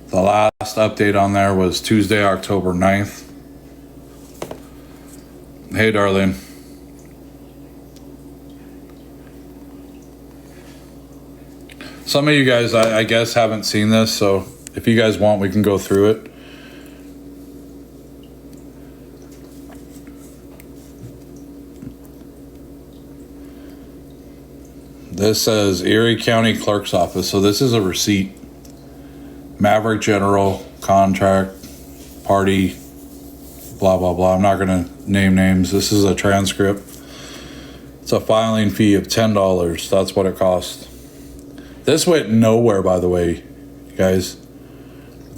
The last update on there was Tuesday, October 9th. Hey, darling. Some of you guys, I guess, haven't seen this, so if you guys want, we can go through it. This says Erie County Clerk's Office, so this is a receipt. Maverick General Contract Party, blah, blah, blah. I'm not going to name names. This is a transcript. It's a filing fee of $10. That's what it costs. This went nowhere, by the way, guys.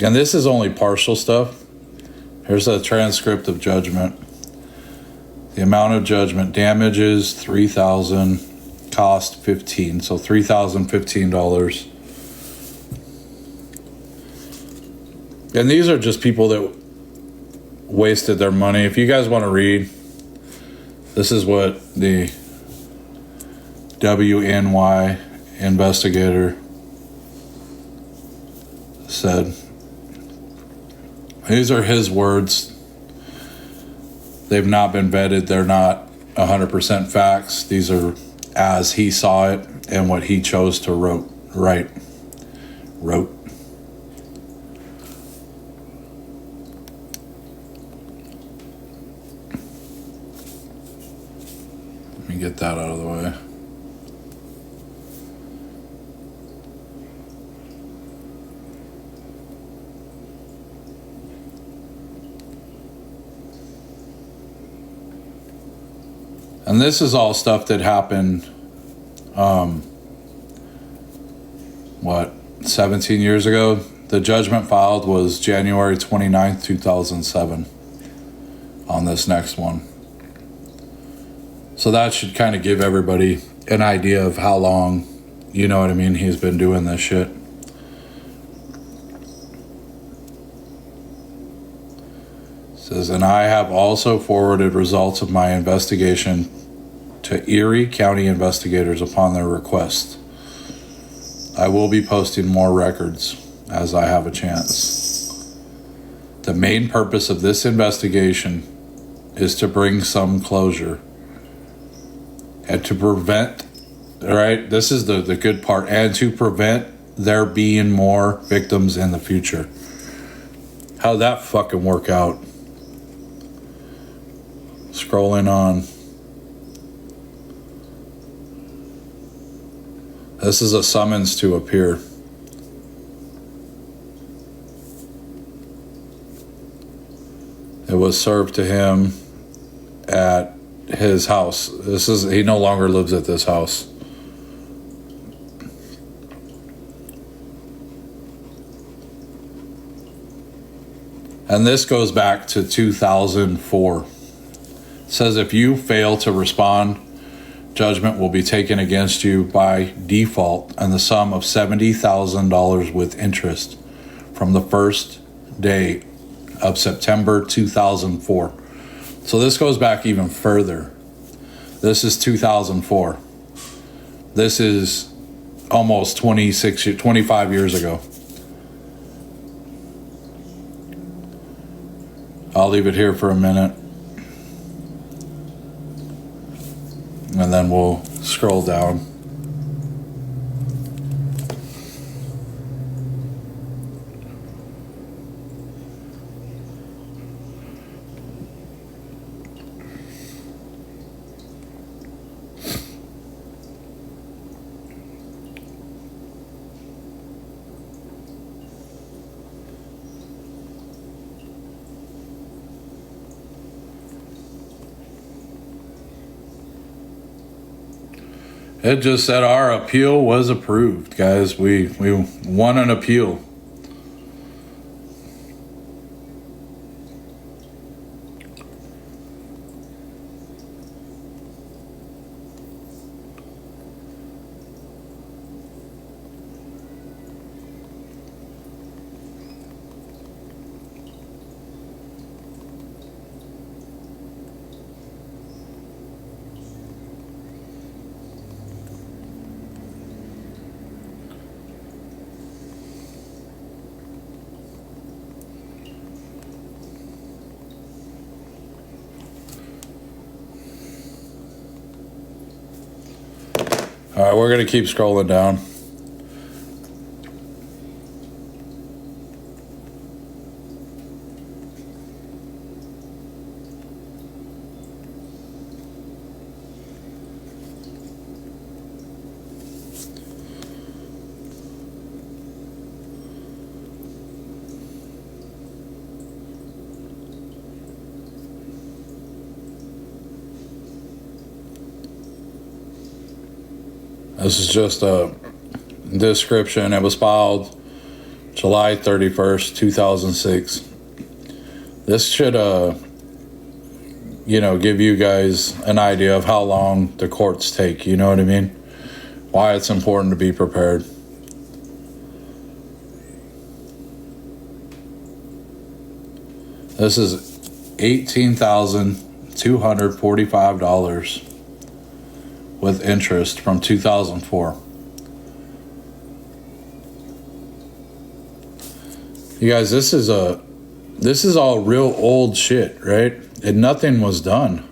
And this is only partial stuff. Here's a transcript of judgment. The amount of judgment: damages $3,000, cost $15,000, so $3,015. And these are just people that wasted their money. If you guys want to read, this is what the WNY investigator said. These are his words. They've not been vetted. They're not 100% facts. These are as he saw it and what he chose to wrote. Let me get that out of the way. And this is all stuff that happened, 17 years ago? The judgment filed was January 29th, 2007 on this next one. So that should kind of give everybody an idea of how long, you know what I mean, he's been doing this shit. It says, and I have also forwarded results of my investigation to Erie County investigators upon their request. I will be posting more records as I have a chance. The main purpose of this investigation is to bring some closure and to prevent, all right, this is the good part, and to prevent there being more victims in the future. How'd that fucking work out? Scrolling on. This is a summons to appear. It was served to him at his house. He no longer lives at this house. And this goes back to 2004. It says if you fail to respond, judgment will be taken against you by default and the sum of $70,000 with interest from the first day of September 2004. So this goes back even further. This is 2004. This is almost 25 years ago. I'll leave it here for a minute. And then we'll scroll down. It just said our appeal was approved, guys. We won an appeal. All right, we're going to keep scrolling down. This is just a description. It was filed July 31st, 2006. This should, give you guys an idea of how long the courts take. You know what I mean? Why it's important to be prepared. This is $18,245 with interest from 2004. You guys, this is all real old shit, right? And nothing was done.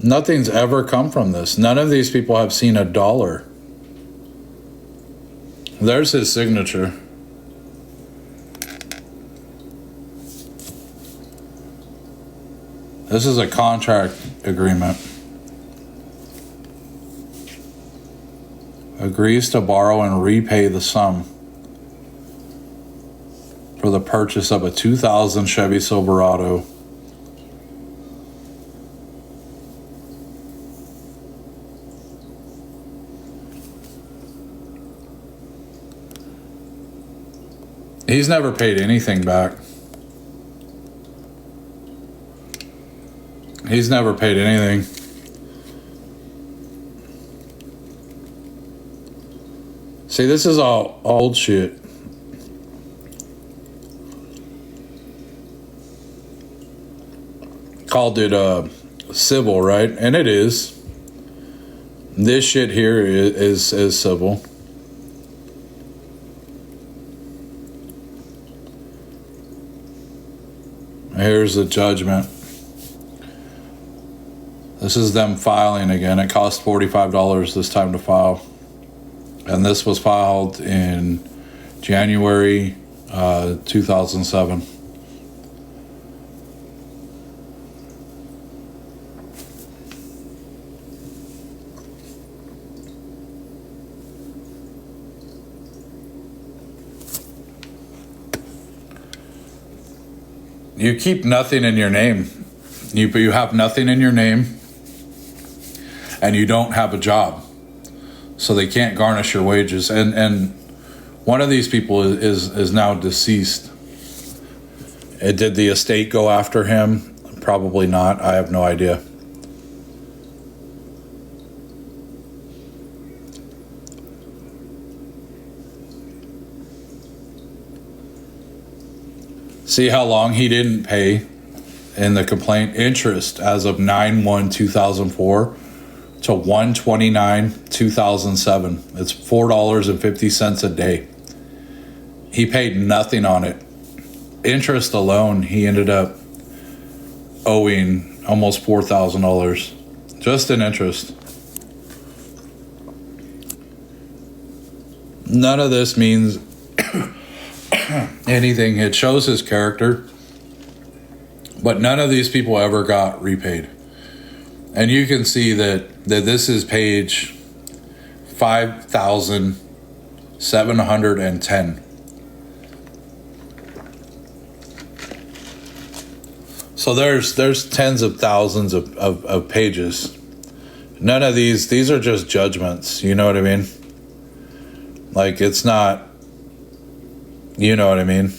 Nothing's ever come from this. None of these people have seen $1. There's his signature. This is a contract agreement. Agrees to borrow and repay the sum for the purchase of a 2000 Chevy Silverado. He's never paid anything back. He's never paid anything. See, this is all old shit. Called it civil, right? And it is. This shit here is civil. Here's the judgment. This is them filing again. It cost $45 this time to file. And this was filed in January 2007. You keep nothing in your name. You have nothing in your name, and you don't have a job. So they can't garnish your wages. And one of these people is now deceased. Did the estate go after him? Probably not. I have no idea. See how long he didn't pay in the complaint? Interest as of 9/1/2004 to 1/29/2007. It's $4.50 a day. He paid nothing on it. Interest alone, he ended up owing almost $4,000 just in interest. None of this means anything. It shows his character, but none of these people ever got repaid. And you can see that this is page 5,710. So there's tens of thousands of pages. None of these are just judgments, you know what I mean? Like, it's not, you know what I mean?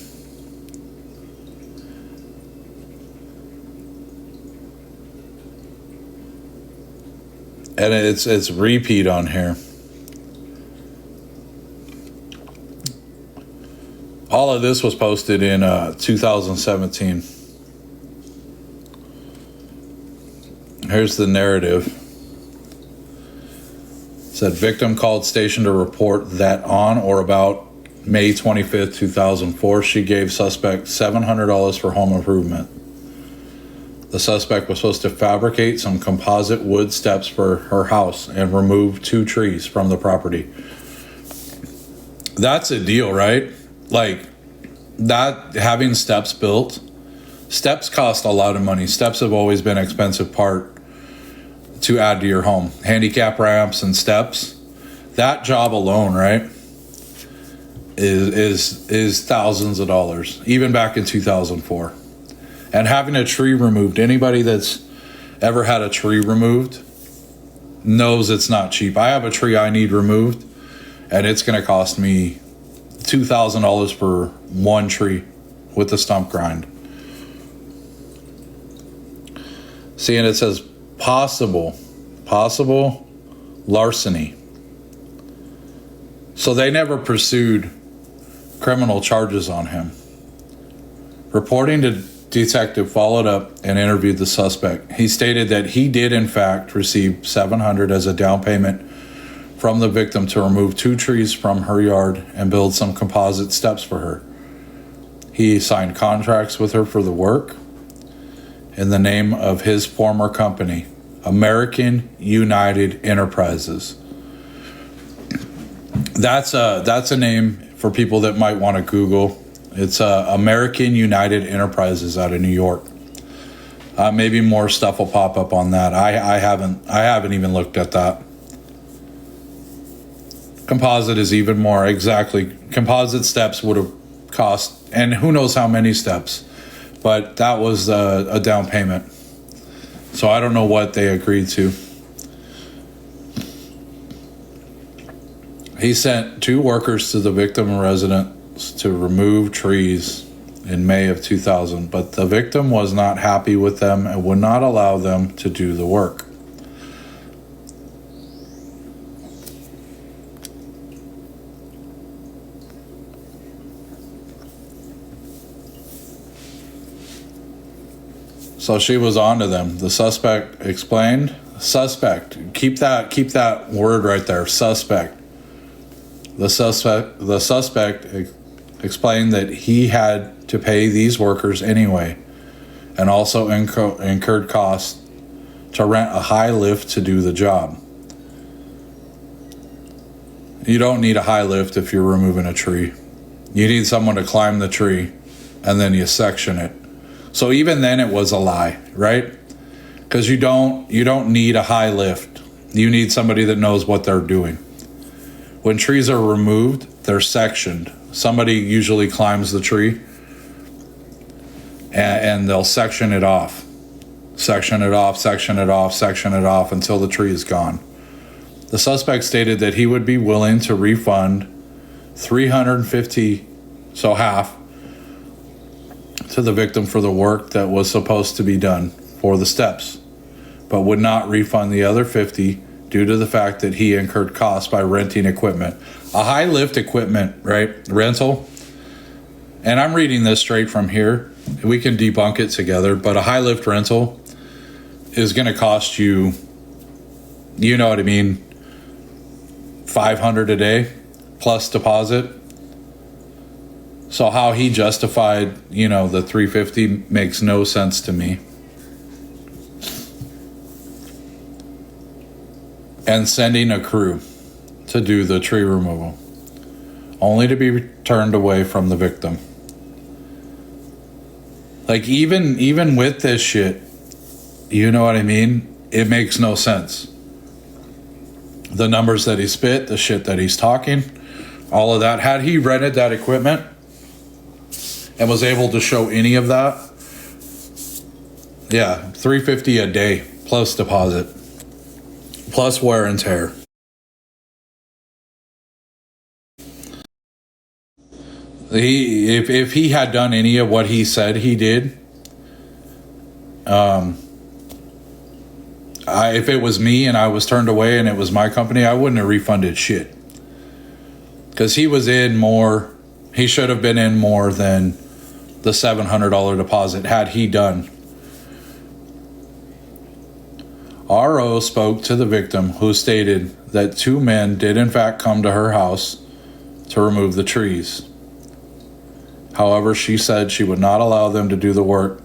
And it's repeat on here. All of this was posted in 2017. Here's the narrative. It said, victim called station to report that on or about May 25th, 2004, she gave suspect $700 for home improvement. The suspect was supposed to fabricate some composite wood steps for her house and remove 2 trees from the property. That's a deal, right? Like, that, having steps built, steps cost a lot of money. Steps have always been an expensive part to add to your home. Handicap ramps and steps, that job alone, right, is thousands of dollars, even back in 2004. And having a tree removed, anybody that's ever had a tree removed knows it's not cheap. I have a tree I need removed, and it's going to cost me $2,000 for one tree with the stump grind. See, and it says possible larceny. So they never pursued criminal charges on him. Reporting to detective followed up and interviewed the suspect. He stated that he did in fact receive $700 as a down payment from the victim to remove 2 trees from her yard and build some composite steps for her. He signed contracts with her for the work in the name of his former company, American United Enterprises. That's a name for people that might want to Google. It's American United Enterprises out of New York. Maybe more stuff will pop up on that. I haven't even looked at that. Composite is even more, exactly. Composite steps would have cost, and who knows how many steps, but that was a down payment. So I don't know what they agreed to. He sent 2 workers to the victim residence to remove trees in May of 2000, but the victim was not happy with them and would not allow them to do the work. So she was on to them. The suspect explained. Suspect. Keep that word right there. Suspect. The suspect explained that he had to pay these workers anyway, and also incurred costs to rent a high lift to do the job. You don't need a high lift if you're removing a tree. You need someone to climb the tree, and then you section it. So even then it was a lie, right? Because you don't need a high lift. You need somebody that knows what they're doing. When trees are removed, they're sectioned. Somebody usually climbs the tree and they'll section it off. Section it off, section it off, section it off until the tree is gone. The suspect stated that he would be willing to refund $350, so half, to the victim for the work that was supposed to be done for the steps, but would not refund the other $50 due to the fact that he incurred costs by renting equipment. A high lift equipment, right? Rental. And I'm reading this straight from here. We can debunk it together, but a high lift rental is going to cost you, you know what I mean, $500 a day plus deposit. So how he justified, the $350 makes no sense to me. And sending a crew to do the tree removal, only to be turned away from the victim. Like, even with this shit, you know what I mean? It makes no sense. The numbers that he spit, the shit that he's talking, all of that. Had he rented that equipment and was able to show any of that, yeah, $350 a day plus deposit, plus wear and tear. If he had done any of what he said he did, if it was me and I was turned away and it was my company, I wouldn't have refunded shit. Because he was in more, he should have been in more than the $700 deposit had he done. RO spoke to the victim, who stated that 2 men did in fact come to her house to remove the trees. However, she said she would not allow them to do the work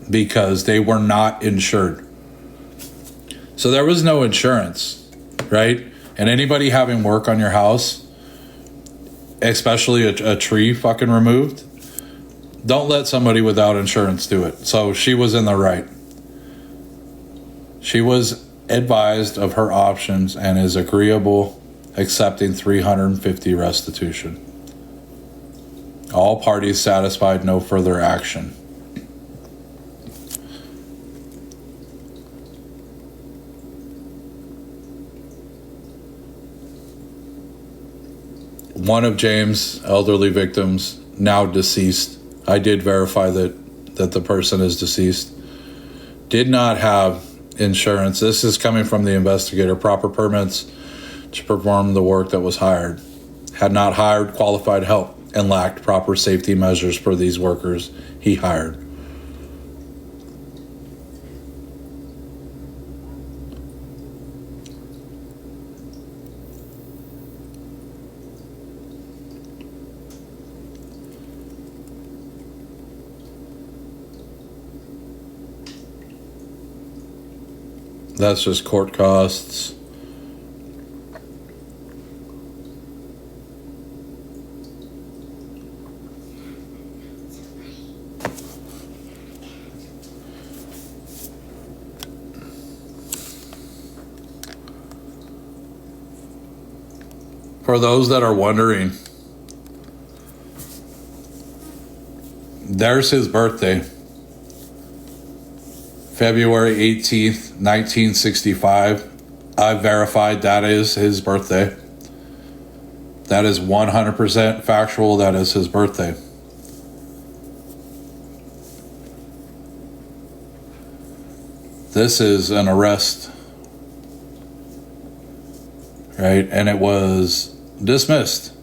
because they were not insured. So there was no insurance, right? And anybody having work on your house, especially a tree fucking removed, don't let somebody without insurance do it. So she was in the right. She was advised of her options and is agreeable accepting $350 restitution. All parties satisfied, no further action. One of James' elderly victims, now deceased, I did verify that the person is deceased, did not have insurance. This is coming from the investigator. Proper permits to perform the work that was hired. Had not hired qualified help and lacked proper safety measures for these workers he hired. That's just court costs. For those that are wondering, there's his birthday. February 18th, 1965. I verified that is his birthday. That is 100% factual. That is his birthday. This is an arrest, right? And it was dismissed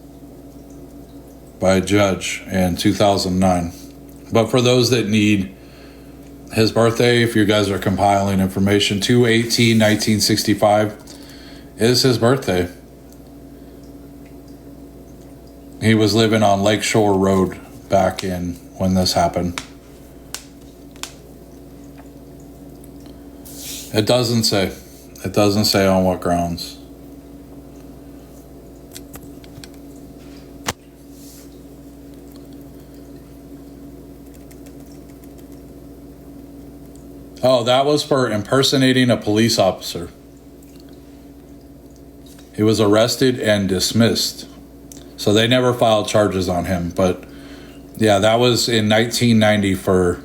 by a judge in 2009. But for those that need his birthday, if you guys are compiling information, 2/18/1965 is his birthday. He was living on Lakeshore Road back in when this happened. It doesn't say. It doesn't say on what grounds. Oh, that was for impersonating a police officer. He was arrested and dismissed. So they never filed charges on him. But yeah, that was in 1990 for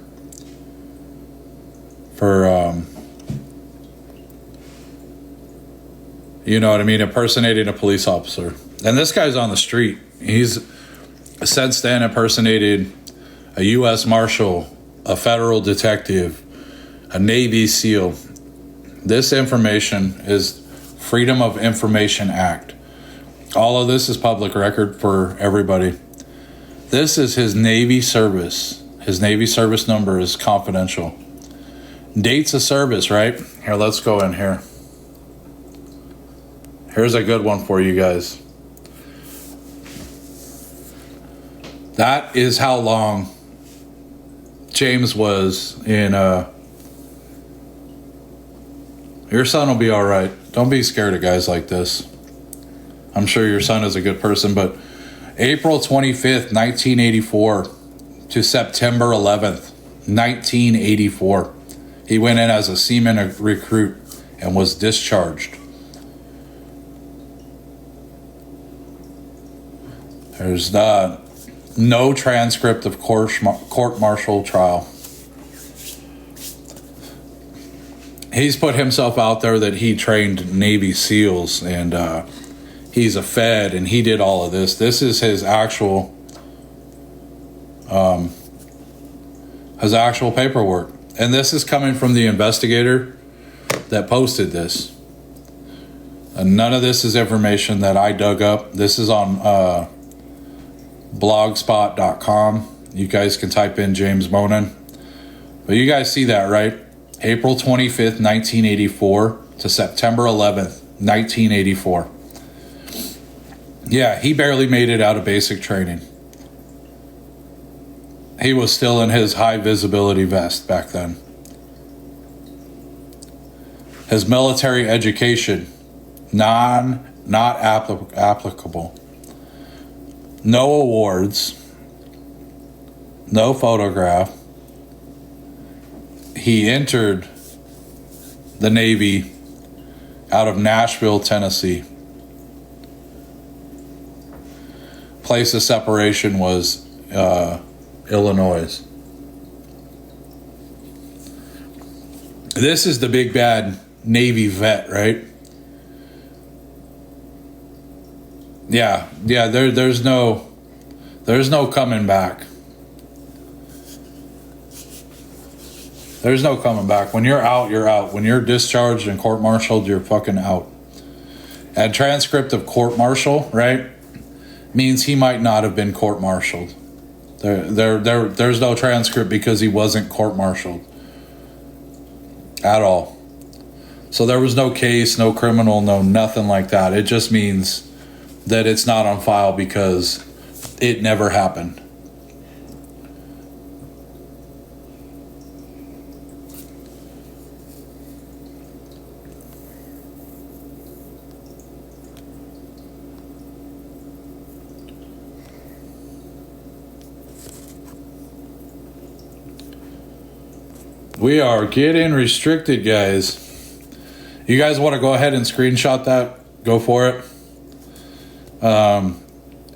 you know what I mean, impersonating a police officer. And this guy's on the street. He's since then impersonated a U.S. Marshal, a federal detective, a Navy SEAL. This information is Freedom of Information Act. All of this is public record for everybody. This is his Navy service. His Navy service number is confidential. Dates of service, right? Here, let's go in here. Here's a good one for you guys. That is how long James was in your son will be all right. Don't be scared of guys like this. I'm sure your son is a good person, but April 25th, 1984 to September 11th, 1984, he went in as a seaman recruit and was discharged. There's no transcript of court-martial trial. He's put himself out there that he trained Navy SEALs and he's a Fed and he did all of this. This is his actual paperwork. And this is coming from the investigator that posted this. And none of this is information that I dug up. This is on blogspot.com. You guys can type in James Monin. But you guys see that, right? April 25th, 1984 to September 11th, 1984. Yeah, he barely made it out of basic training. He was still in his high visibility vest back then. His military education, not applicable. No awards. No photograph. He entered the Navy out of Nashville, Tennessee. Place of separation was Illinois. This is the big bad Navy vet, right? Yeah. There's no coming back. There's no coming back. When you're out, you're out. When you're discharged and court-martialed, you're fucking out. And transcript of court-martial, right, means he might not have been court-martialed. There's no transcript because he wasn't court-martialed at all. So there was no case, no criminal, no nothing like that. It just means that it's not on file because it never happened. We are getting restricted, guys. You guys want to go ahead and screenshot that? Go for it.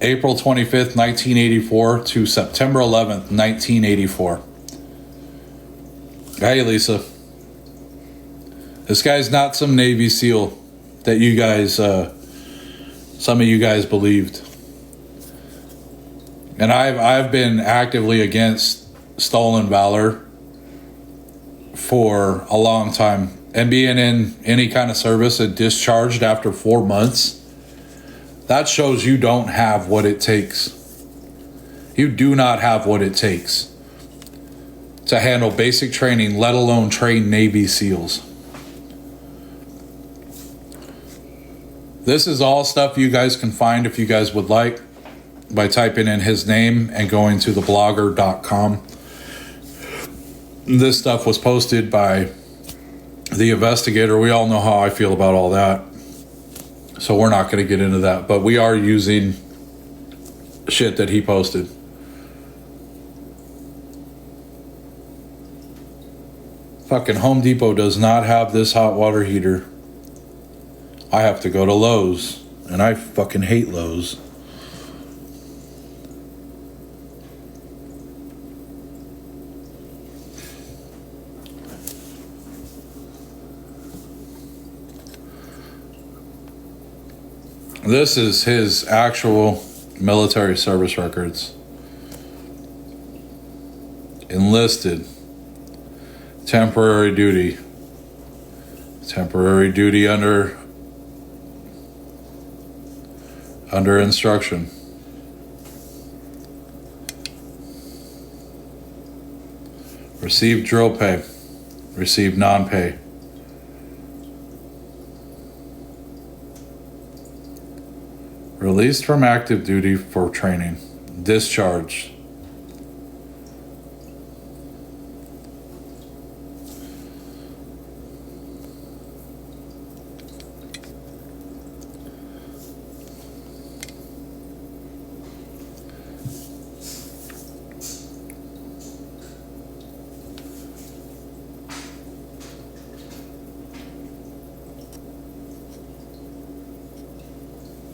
April 25th, 1984 to September 11th, 1984. Hey, Lisa. This guy's not some Navy SEAL that you guys, some of you guys believed. And I've been actively against stolen valor for a long time, and being in any kind of service and discharged after 4 months, that shows you don't have what it takes. You do not have what it takes to handle basic training, let alone train Navy SEALs. This is all stuff you guys can find if you guys would like by typing in his name and going to theblogger.com. This stuff was posted by the investigator. We all know how I feel about all that, so we're not going to get into that, but we are using shit that he posted. Fucking Home Depot does not have this hot water heater. I have to go to Lowe's, and I fucking hate Lowe's. This is his actual military service records. Enlisted. Temporary duty. Temporary duty under instruction. Received drill pay. Received non-pay. Released from active duty for training. Discharged.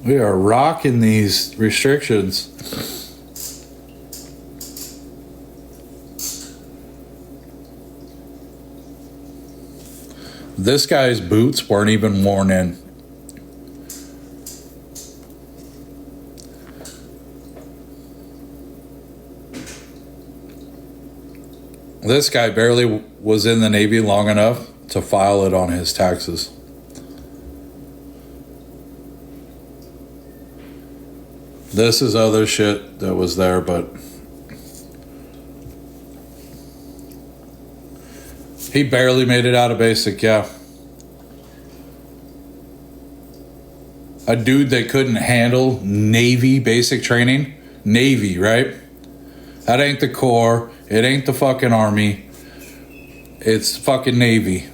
We are rocking these restrictions. This guy's boots weren't even worn in. This guy barely was in the Navy long enough to file it on his taxes. This is other shit that was there, but he barely made it out of basic, yeah. A dude that couldn't handle Navy basic training. Navy, right? That ain't the Corps. It ain't the fucking Army. It's the fucking Navy.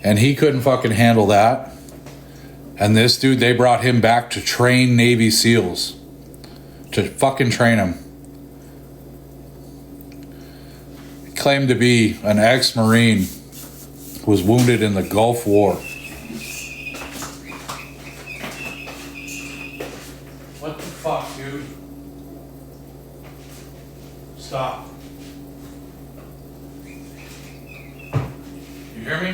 And he couldn't fucking handle that. And this dude, they brought him back to train Navy SEALs. To fucking train him. He claimed to be an ex-Marine who was wounded in the Gulf War. What the fuck, dude? Stop. You hear me?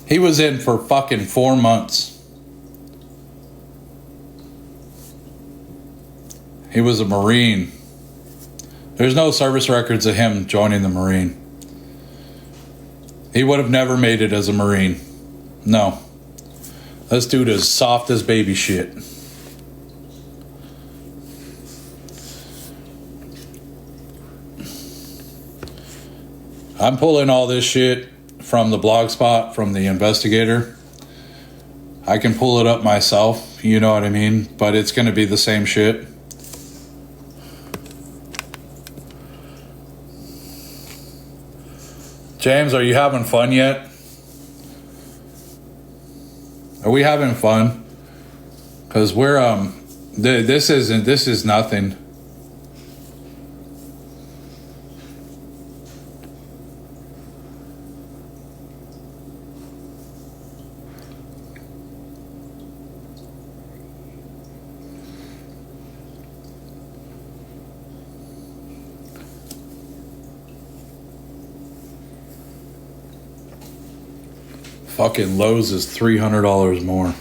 He was in for fucking 4 months. He was a Marine. There's no service records of him joining the Marine. He would have never made it as a Marine. No. This dude is soft as baby shit. I'm pulling all this shit from the blog spot, from the investigator. I can pull it up myself, you know what I mean? But it's going to be the same shit. James, are you having fun yet? Are we having fun? Because we're, this is nothing. Fucking Lowe's is $300 more.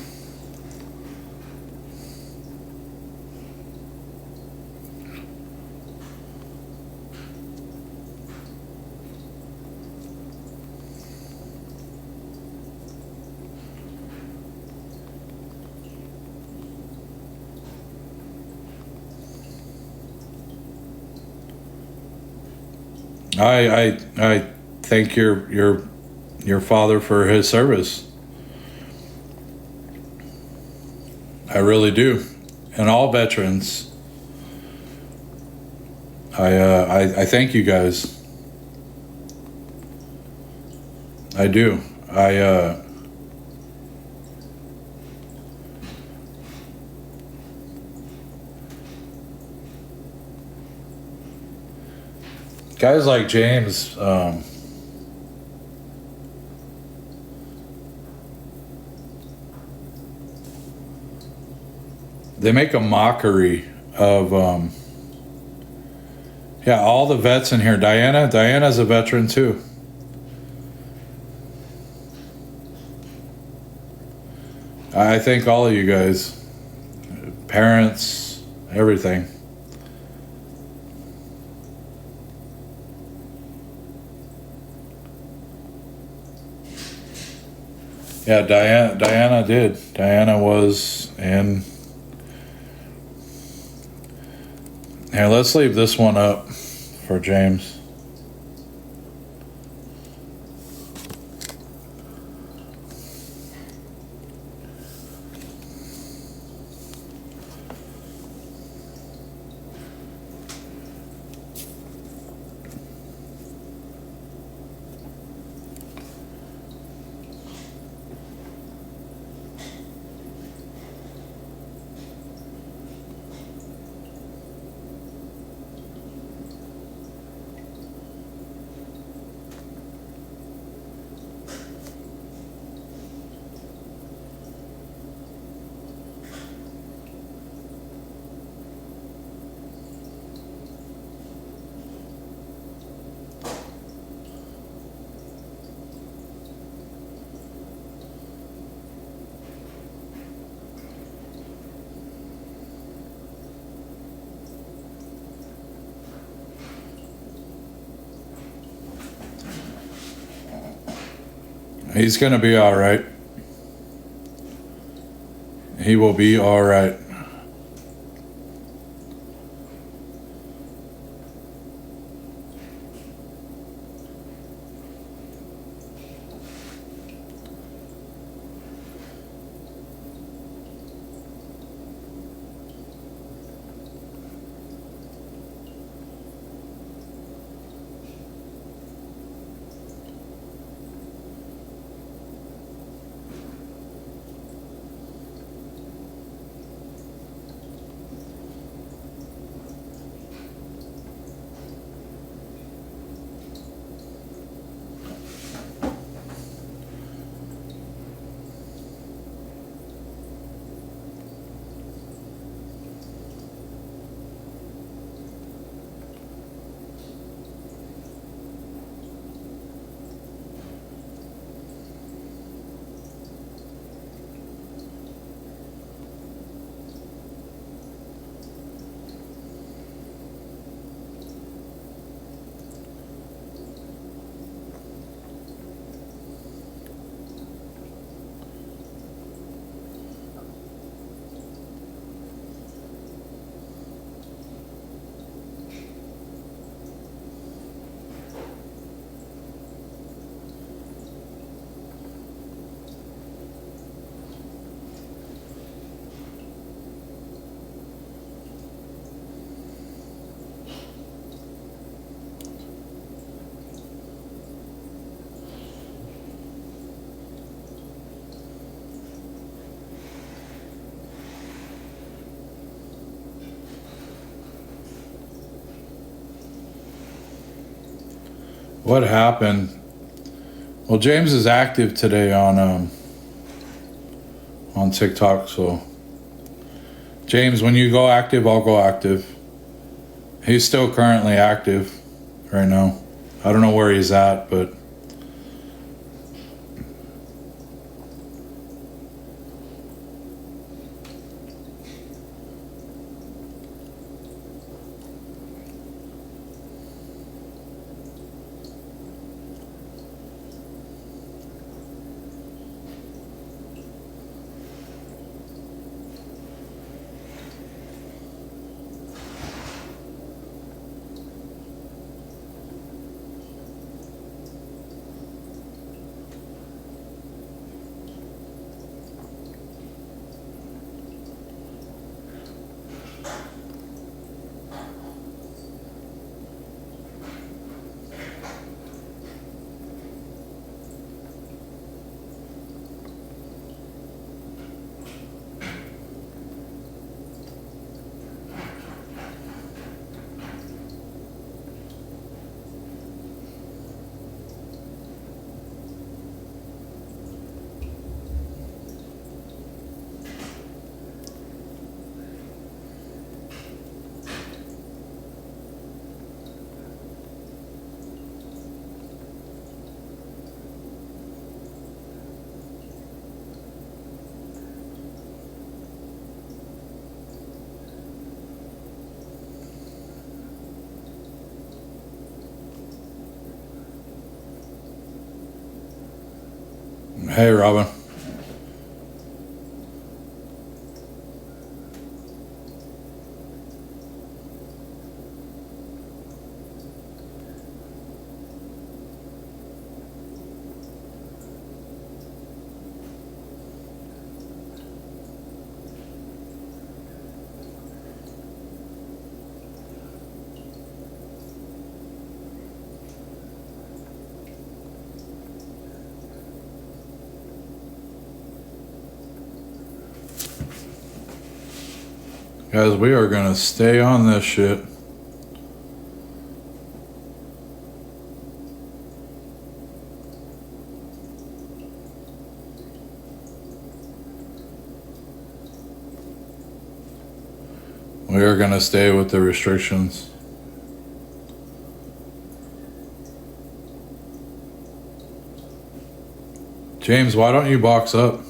I thank your father for his service. I really do. And all veterans. I thank you guys. I do. Guys like James, they make a mockery of, yeah, all the vets in here. Diana's a veteran too. I thank all of you guys, parents, everything. Yeah, Diana did. Diana was in. Here, let's leave this one up for James. He's gonna be all right. He will be all right. What happened? Well, James is active today on TikTok, so James, when you go active, I'll go active. He's still currently active right now. I don't know where he's at, but hey, Robin. Guys, we are gonna stay on this shit. We are gonna stay with the restrictions. James, why don't you box up?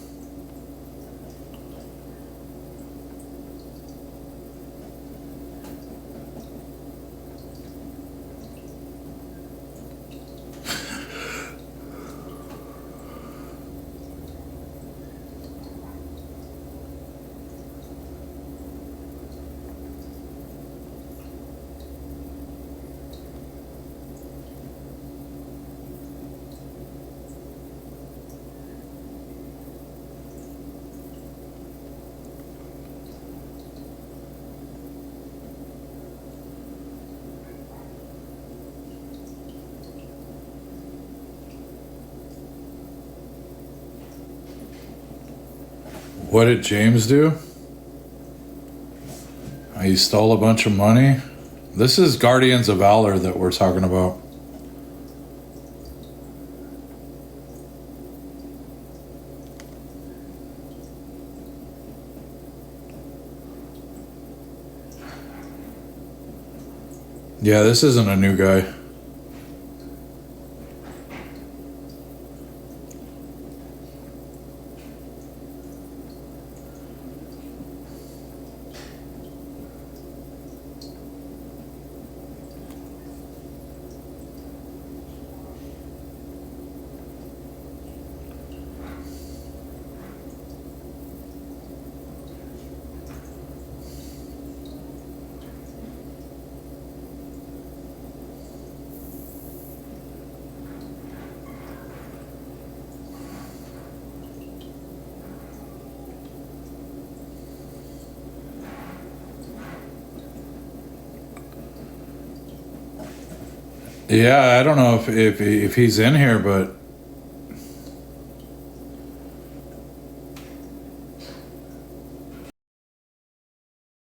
What did James do? He stole a bunch of money. This is Guardians of Valor that we're talking about. Yeah, this isn't a new guy. Yeah, I don't know if he's in here, but